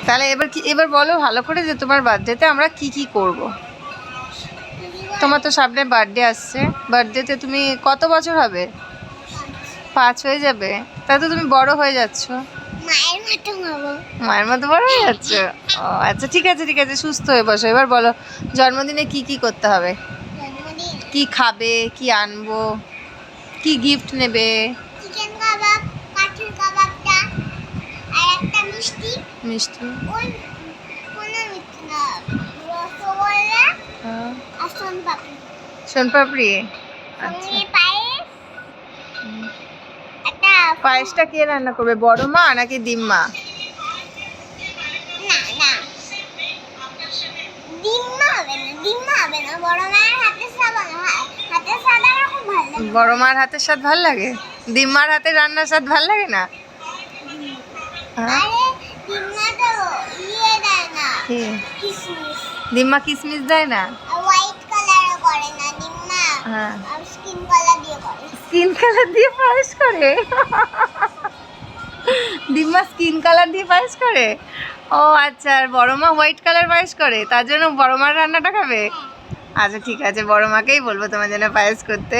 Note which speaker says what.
Speaker 1: তাহলে এবার বলো ভালো করে যে তোমার বার্থডেতে আমরা কি কি করব। তোমার তো সামনে বার্থডে আসছে, বার্থডেতে তুমি কত বছর হবে? 5 হয়ে যাবে? তাহলে তো তুমি বড় হয়ে যাচ্ছ। মায়ের মতো বড় হয়ে যাচ্ছ? ও আচ্ছা, ঠিক আছে ঠিক আছে, সুস্থ হয়ে বসো। এবার বলো জন্মদিনে কি কি করতে হবে, কি খাবে, কি আনবো, কি গিফট নেবে?
Speaker 2: চিকেন কাবাব, কাঠের কাবাবটা, আর একটা মিষ্টি।
Speaker 1: মিষ্টি?
Speaker 2: ওই কোন মিষ্টি না, রসগোল্লা আর সোনপাপড়ি।
Speaker 1: সোনপাপড়ি? আচ্ছা,
Speaker 2: সঙ্গে পায়েস। একটা
Speaker 1: পায়েসটা কে রান্না করবে, বড় মা নাকি দিম্মা?
Speaker 2: না না, ডিম্মা হবে না, ডিম্মা হবে না, বড় মায়ের হাতে সাবান, হাতে সাদা খুব ভালো লাগে।
Speaker 1: বড় মার হাতের স্বাদ ভাল লাগে, দিম্মার হাতে রান্নার স্বাদ ভাল লাগে না? হ্যাঁ?
Speaker 2: আরে ডিম্মা তো ইয়ে দেয় না,
Speaker 1: কি?
Speaker 2: কিশমিশ।
Speaker 1: দিম্মা কিসমিস দেয় না?
Speaker 2: হোয়াইট কালার করে না ডিম্মা,
Speaker 1: হ্যাঁ,
Speaker 2: আর স্কিন কালার দিয়ে করে।
Speaker 1: স্কিন কালার দিয়ে পায়েস করে? দিম্মা স্কিন কালার দিয়ে পায়েস করে? ও আচ্ছা, আর বড় মা হোয়াইট কালার পায়েস করে, তার জন্য বড় মার রান্নাটা খাবে? আচ্ছা ঠিক আছে, বড় মাকেই বলবো তোমার জন্য পায়েস করতে।